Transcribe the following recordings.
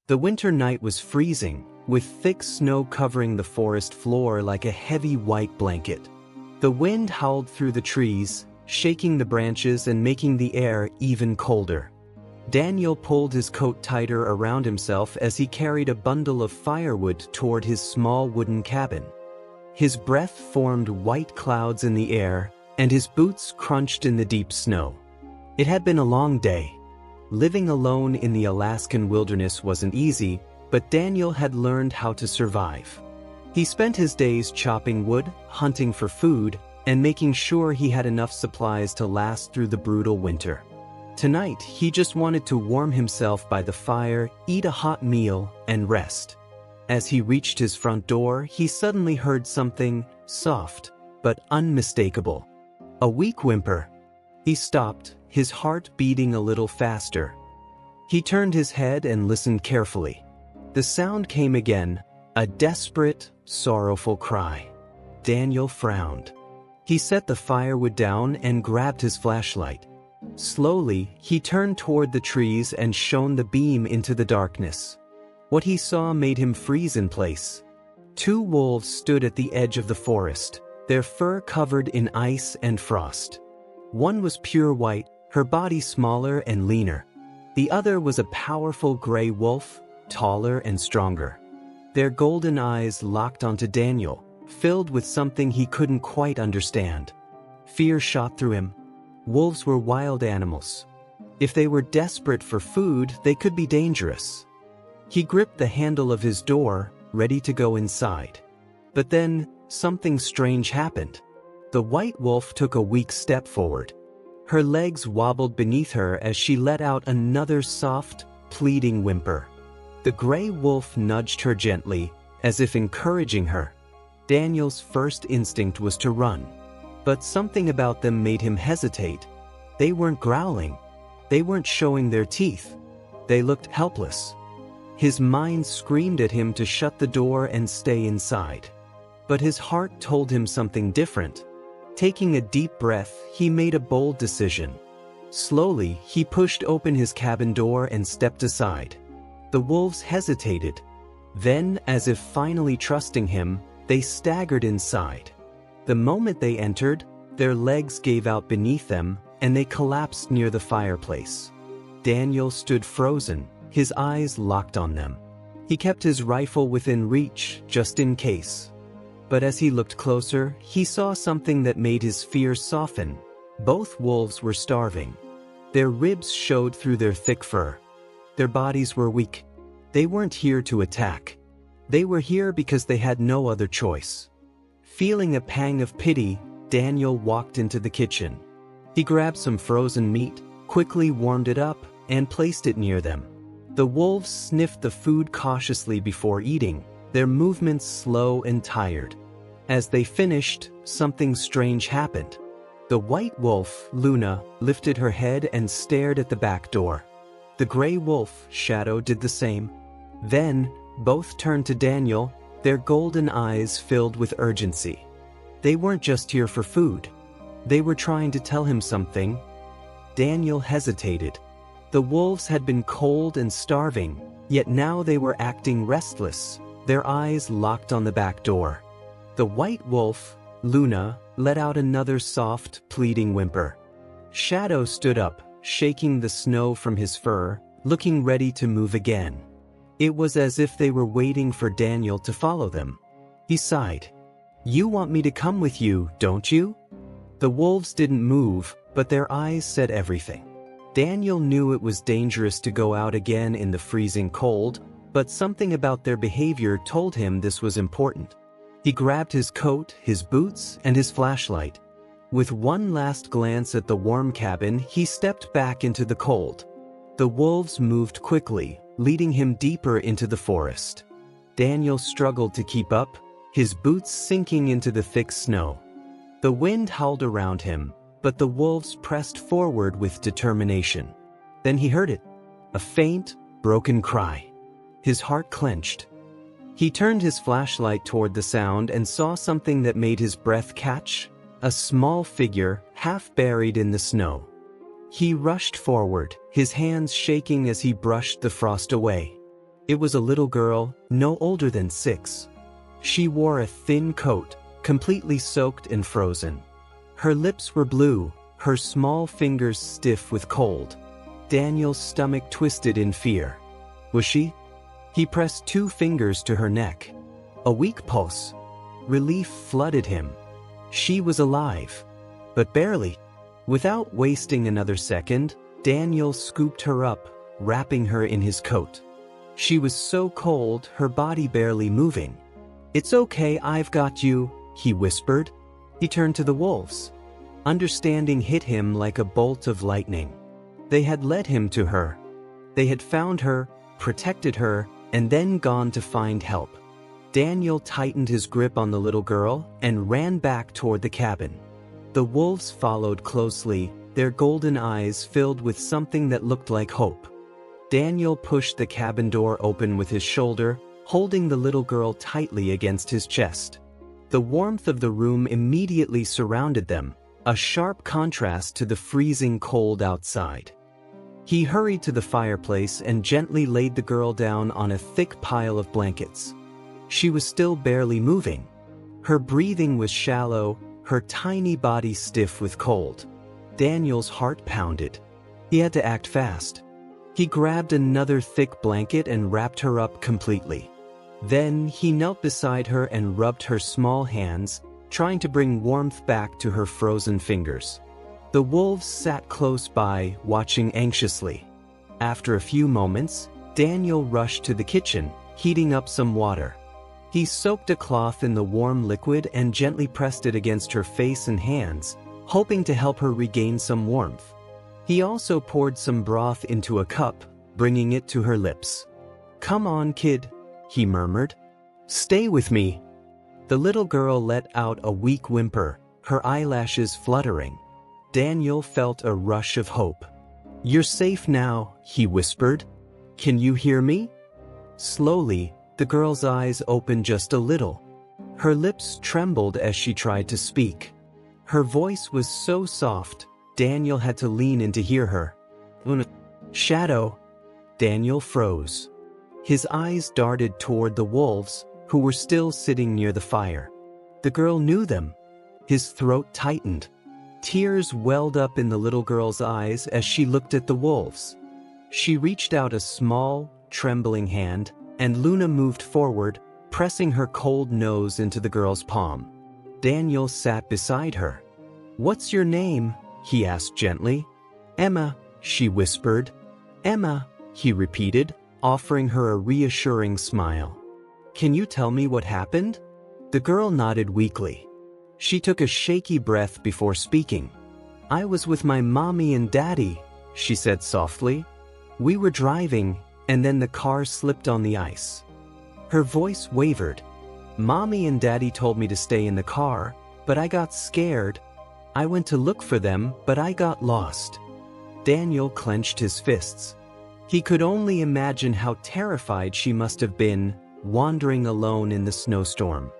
The winter night was freezing, with thick snow covering the forest floor like a heavy white blanket. The wind howled through the trees, shaking the branches and making the air even colder. Daniel pulled his coat tighter around himself as he carried a bundle of firewood toward his small wooden cabin. His breath formed white clouds in the air, and his boots crunched in the deep snow. It had been a long day. Living alone in the Alaskan wilderness wasn't easy, but Daniel had learned how to survive. He spent his days chopping wood, hunting for food, and making sure he had enough supplies to last through the brutal winter. Tonight, he just wanted to warm himself by the fire, eat a hot meal, and rest. As he reached his front door, he suddenly heard something soft, but unmistakable. A weak whimper. He stopped, his heart beating a little faster. He turned his head and listened carefully. The sound came again, a desperate, sorrowful cry. Daniel frowned. He set the firewood down and grabbed his flashlight. Slowly, he turned toward the trees and shone the beam into the darkness. What he saw made him freeze in place. 2 wolves stood at the edge of the forest, their fur covered in ice and frost. One was pure white, her body smaller and leaner. The other was a powerful gray wolf, taller and stronger. Their golden eyes locked onto Daniel, filled with something he couldn't quite understand. Fear shot through him. Wolves were wild animals. If they were desperate for food, they could be dangerous. He gripped the handle of his door, ready to go inside. But then, something strange happened. The white wolf took a weak step forward. Her legs wobbled beneath her as she let out another soft, pleading whimper. The gray wolf nudged her gently, as if encouraging her. Daniel's first instinct was to run. But something about them made him hesitate. They weren't growling. They weren't showing their teeth. They looked helpless. His mind screamed at him to shut the door and stay inside. But his heart told him something different. Taking a deep breath, he made a bold decision. Slowly, he pushed open his cabin door and stepped aside. The wolves hesitated. Then, as if finally trusting him, they staggered inside. The moment they entered, their legs gave out beneath them, and they collapsed near the fireplace. Daniel stood frozen, his eyes locked on them. He kept his rifle within reach, just in case. But as he looked closer, he saw something that made his fear soften. Both wolves were starving. Their ribs showed through their thick fur. Their bodies were weak. They weren't here to attack. They were here because they had no other choice. Feeling a pang of pity, Daniel walked into the kitchen. He grabbed some frozen meat, quickly warmed it up, and placed it near them. The wolves sniffed the food cautiously before eating, their movements slow and tired. As they finished, something strange happened. The white wolf, Luna, lifted her head and stared at the back door. The gray wolf, Shadow, did the same. Then, both turned to Daniel, their golden eyes filled with urgency. They weren't just here for food. They were trying to tell him something. Daniel hesitated. The wolves had been cold and starving, yet now they were acting restless, their eyes locked on the back door. The white wolf, Luna, let out another soft, pleading whimper. Shadow stood up, shaking the snow from his fur, looking ready to move again. It was as if they were waiting for Daniel to follow them. He sighed. "You want me to come with you, don't you?" The wolves didn't move, but their eyes said everything. Daniel knew it was dangerous to go out again in the freezing cold, but something about their behavior told him this was important. He grabbed his coat, his boots, and his flashlight. With one last glance at the warm cabin, he stepped back into the cold. The wolves moved quickly, leading him deeper into the forest. Daniel struggled to keep up, his boots sinking into the thick snow. The wind howled around him, but the wolves pressed forward with determination. Then he heard it, a faint, broken cry. His heart clenched. He turned his flashlight toward the sound and saw something that made his breath catch, a small figure, half buried in the snow. He rushed forward, his hands shaking as he brushed the frost away. It was a little girl, no older than 6. She wore a thin coat, completely soaked and frozen. Her lips were blue, her small fingers stiff with cold. Daniel's stomach twisted in fear. Was she? He pressed 2 fingers to her neck. A weak pulse. Relief flooded him. She was alive. But barely. Without wasting another second, Daniel scooped her up, wrapping her in his coat. She was so cold, her body barely moving. "It's okay, I've got you," he whispered. He turned to the wolves. Understanding hit him like a bolt of lightning. They had led him to her. They had found her, protected her, and then gone to find help. Daniel tightened his grip on the little girl and ran back toward the cabin. The wolves followed closely, their golden eyes filled with something that looked like hope. Daniel pushed the cabin door open with his shoulder, holding the little girl tightly against his chest. The warmth of the room immediately surrounded them, a sharp contrast to the freezing cold outside. He hurried to the fireplace and gently laid the girl down on a thick pile of blankets. She was still barely moving. Her breathing was shallow, her tiny body stiff with cold. Daniel's heart pounded. He had to act fast. He grabbed another thick blanket and wrapped her up completely. Then he knelt beside her and rubbed her small hands, trying to bring warmth back to her frozen fingers. The wolves sat close by, watching anxiously. After a few moments, Daniel rushed to the kitchen, heating up some water. He soaked a cloth in the warm liquid and gently pressed it against her face and hands, hoping to help her regain some warmth. He also poured some broth into a cup, bringing it to her lips. "Come on, kid," he murmured. "Stay with me." The little girl let out a weak whimper, her eyelashes fluttering. Daniel felt a rush of hope. "You're safe now," he whispered. "Can you hear me?" Slowly, the girl's eyes opened just a little. Her lips trembled as she tried to speak. Her voice was so soft, Daniel had to lean in to hear her. "Shadow." Daniel froze. His eyes darted toward the wolves, who were still sitting near the fire. The girl knew them. His throat tightened. Tears welled up in the little girl's eyes as she looked at the wolves. She reached out a small, trembling hand, and Luna moved forward, pressing her cold nose into the girl's palm. Daniel sat beside her. "What's your name?" he asked gently. "Emma," she whispered. "Emma," he repeated, offering her a reassuring smile. "Can you tell me what happened?" The girl nodded weakly. She took a shaky breath before speaking. "I was with my mommy and daddy," she said softly. "We were driving, and then the car slipped on the ice." Her voice wavered. "Mommy and daddy told me to stay in the car, but I got scared. I went to look for them, but I got lost." Daniel clenched his fists. He could only imagine how terrified she must have been, wandering alone in the snowstorm.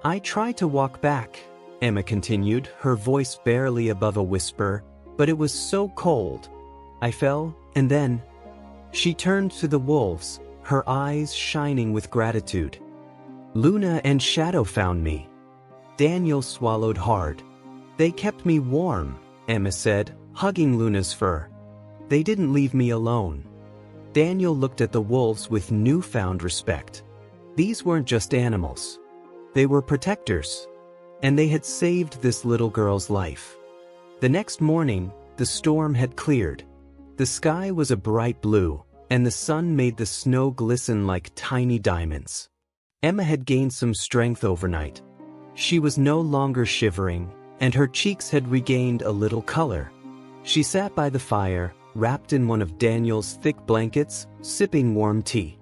"I tried to walk back," Emma continued, her voice barely above a whisper, "but it was so cold. I fell, and then—" She turned to the wolves, her eyes shining with gratitude. "Luna and Shadow found me." Daniel swallowed hard. "They kept me warm," Emma said, hugging Luna's fur. "They didn't leave me alone." Daniel looked at the wolves with newfound respect. These weren't just animals. They were protectors. And they had saved this little girl's life. The next morning, the storm had cleared. The sky was a bright blue, and the sun made the snow glisten like tiny diamonds. Emma had gained some strength overnight. She was no longer shivering, and her cheeks had regained a little color. She sat by the fire, wrapped in one of Daniel's thick blankets, sipping warm tea.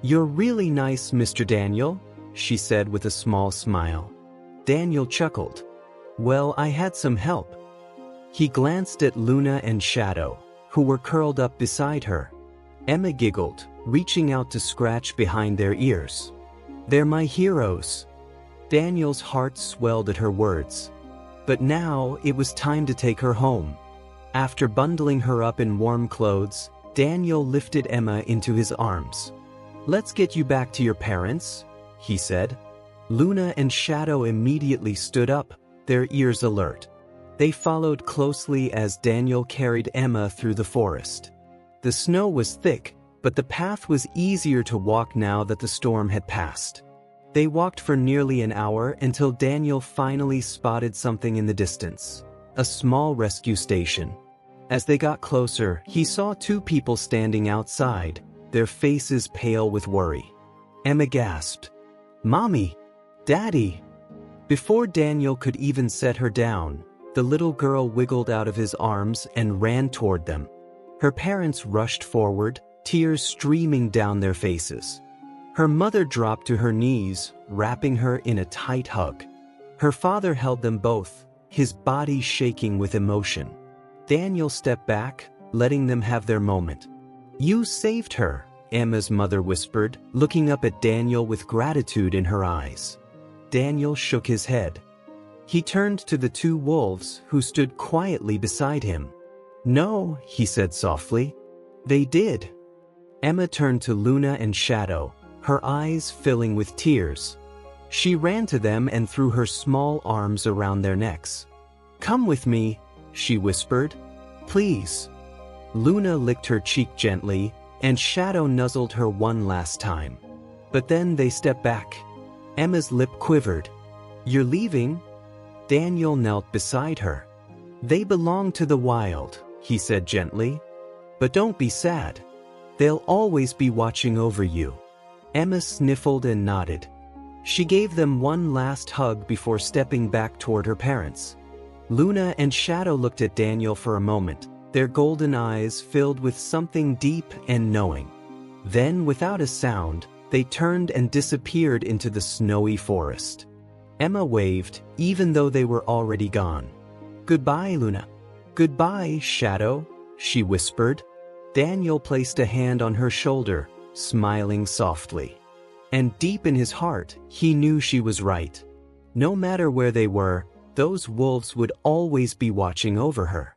"You're really nice, Mr. Daniel," she said with a small smile. Daniel chuckled. "Well, I had some help." He glanced at Luna and Shadow, who were curled up beside her. Emma giggled, reaching out to scratch behind their ears. "They're my heroes." Daniel's heart swelled at her words. But now it was time to take her home. After bundling her up in warm clothes, Daniel lifted Emma into his arms. "Let's get you back to your parents," he said. Luna and Shadow immediately stood up, their ears alert. They followed closely as Daniel carried Emma through the forest. The snow was thick, but the path was easier to walk now that the storm had passed. They walked for nearly an hour until Daniel finally spotted something in the distance, a small rescue station. As they got closer, he saw two people standing outside, their faces pale with worry. Emma gasped, "Mommy! Daddy!" Before Daniel could even set her down, the little girl wiggled out of his arms and ran toward them. Her parents rushed forward, tears streaming down their faces. Her mother dropped to her knees, wrapping her in a tight hug. Her father held them both, his body shaking with emotion. Daniel stepped back, letting them have their moment. "You saved her," Emma's mother whispered, looking up at Daniel with gratitude in her eyes. Daniel shook his head. He turned to the two wolves who stood quietly beside him. "No," he said softly. "They did." Emma turned to Luna and Shadow, her eyes filling with tears. She ran to them and threw her small arms around their necks. "Come with me," she whispered. "Please." Luna licked her cheek gently, and Shadow nuzzled her one last time. But then they stepped back. Emma's lip quivered. "You're leaving?" Daniel knelt beside her. "They belong to the wild," he said gently. "But don't be sad. They'll always be watching over you." Emma sniffled and nodded. She gave them one last hug before stepping back toward her parents. Luna and Shadow looked at Daniel for a moment, their golden eyes filled with something deep and knowing. Then, without a sound, they turned and disappeared into the snowy forest. Emma waved, even though they were already gone. "Goodbye, Luna." "Goodbye, Shadow," she whispered. Daniel placed a hand on her shoulder, smiling softly. And deep in his heart, he knew she was right. No matter where they were, those wolves would always be watching over her.